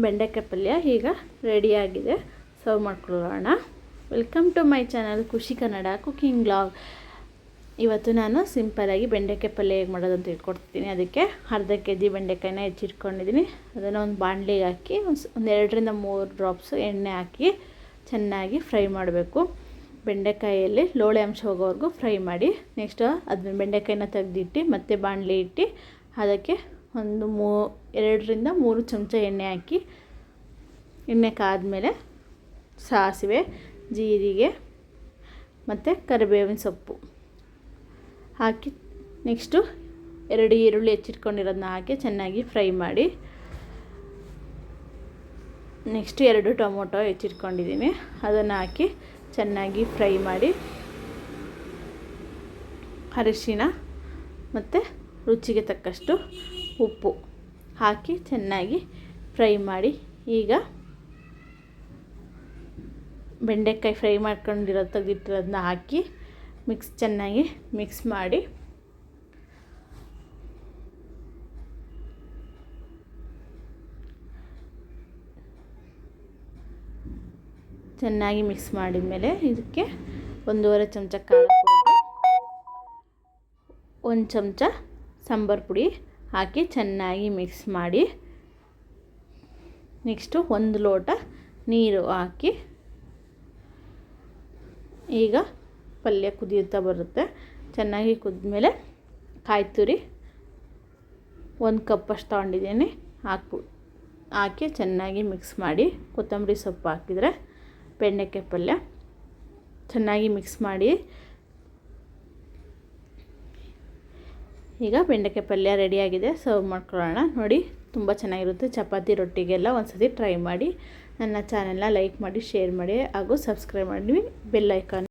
ಬೆಂಡೆಕಾಯಿ ಪಲ್ಯ ಈಗ ರೆಡಿಯಾಗಿದೆ. ಸರ್ವ್ ಮಾಡ್ಕೊಳ್ಳೋಣ. ವೆಲ್ಕಮ್ ಟು ಮೈ ಚಾನಲ್ ಖುಷಿ ಕನ್ನಡ ಕುಕಿಂಗ್ ವ್ಲಾಗ್. ಇವತ್ತು ನಾನು ಸಿಂಪಲಾಗಿ ಬೆಂಡೆಕಾಯಿ ಪಲ್ಯ ಹೇಗೆ ಮಾಡೋದು ಅಂತ ಹೇಳ್ಕೊಡ್ತೀನಿ. ಅದಕ್ಕೆ ಅರ್ಧ ಕೆಜಿ ಬೆಂಡೆಕಾಯಿನ ಹೆಚ್ಚಿಟ್ಕೊಂಡಿದ್ದೀನಿ. ಅದನ್ನು ಒಂದು ಬಾಣಲಿಗೆ ಹಾಕಿ ಒಂದು 2-3 ಡ್ರಾಪ್ಸು ಎಣ್ಣೆ ಹಾಕಿ ಚೆನ್ನಾಗಿ ಫ್ರೈ ಮಾಡಬೇಕು. ಬೆಂಡೆಕಾಯಿಯಲ್ಲಿ ಲೋಳೆ ಅಂಶ ಹೋಗೋವರೆಗೂ ಫ್ರೈ ಮಾಡಿ. ನೆಕ್ಸ್ಟ್ ಅದನ್ನ ಬೆಂಡೆಕಾಯಿನ ತೆಗೆದಿಟ್ಟು ಮತ್ತೆ ಬಾಣಲಿ ಇಟ್ಟು ಅದಕ್ಕೆ ಒಂದು 2-3 ಚಮಚ ಎಣ್ಣೆ ಹಾಕಿ, ಎಣ್ಣೆ ಕಾದ್ಮೇಲೆ ಸಾಸಿವೆ, ಜೀರಿಗೆ ಮತ್ತು ಕರಿಬೇವಿನ ಸೊಪ್ಪು ಹಾಕಿ ನೆಕ್ಸ್ಟು 2 ಈರುಳ್ಳಿ ಹೆಚ್ಚಿಟ್ಕೊಂಡಿರೋದನ್ನ ಹಾಕಿ ಚೆನ್ನಾಗಿ ಫ್ರೈ ಮಾಡಿ. ನೆಕ್ಸ್ಟ್ 2 ಟೊಮೊಟೊ ಹೆಚ್ಚಿಟ್ಕೊಂಡಿದ್ದೀನಿ, ಅದನ್ನು ಹಾಕಿ ಚೆನ್ನಾಗಿ ಫ್ರೈ ಮಾಡಿ. ಅರಿಶಿನ ಮತ್ತು ರುಚಿಗೆ ತಕ್ಕಷ್ಟು ಉಪ್ಪು ಹಾಕಿ ಚೆನ್ನಾಗಿ ಫ್ರೈ ಮಾಡಿ. ಈಗ ಬೆಂಡೆಕಾಯಿ ಫ್ರೈ ಮಾಡ್ಕೊಂಡಿರೋದು ತೆಗೆದಿಟ್ಟಿರೋದನ್ನ ಹಾಕಿ ಚೆನ್ನಾಗಿ ಮಿಕ್ಸ್ ಮಾಡಿ. ಚೆನ್ನಾಗಿ ಮಿಕ್ಸ್ ಮಾಡಿದ ಮೇಲೆ ಇದಕ್ಕೆ 1.5 ಚಮಚ ಖಾರ ಪುಡಿ, 1 ಚಮಚ ಸಾಂಬಾರು ಪುಡಿ ಹಾಕಿ ಚೆನ್ನಾಗಿ ಮಿಕ್ಸ್ ಮಾಡಿ. ನೆಕ್ಸ್ಟು 1 ಲೋಟ ನೀರು ಹಾಕಿ ಈಗ ಪಲ್ಯ ಕುದಿಯುತ್ತಾ ಬರುತ್ತೆ. ಚೆನ್ನಾಗಿ ಕುದ್ಮೇಲೆ ಕಾಯಿ ತುರಿ 1 ಕಪ್ಪಷ್ಟು ತೊಗೊಂಡಿದ್ದೀನಿ, ಹಾಕಿ ಚೆನ್ನಾಗಿ ಮಿಕ್ಸ್ ಮಾಡಿ. ಕೊತ್ತಂಬರಿ ಸೊಪ್ಪು ಹಾಕಿದರೆ ಬೆಂಡೆಕಾಯಿ ಪಲ್ಯ ಚೆನ್ನಾಗಿ ಮಿಕ್ಸ್ ಮಾಡಿ. ಈಗ ಬೆಂಡೆಕಾಯಿ ಪಲ್ಯ ರೆಡಿಯಾಗಿದೆ. ಸರ್ವ್ ಮಾಡ್ಕೊಳ್ಳೋಣ. ನೋಡಿ, ತುಂಬ ಚೆನ್ನಾಗಿರುತ್ತೆ. ಚಪಾತಿ ರೊಟ್ಟಿಗೆಲ್ಲ ಒಂದ್ಸತಿ ಟ್ರೈ ಮಾಡಿ. ನನ್ನ ಚಾನೆಲ್ನ ಲೈಕ್ ಮಾಡಿ, ಶೇರ್ ಮಾಡಿ ಹಾಗೂ ಸಬ್ಸ್ಕ್ರೈಬ್ ಮಾಡಿ. Bell icon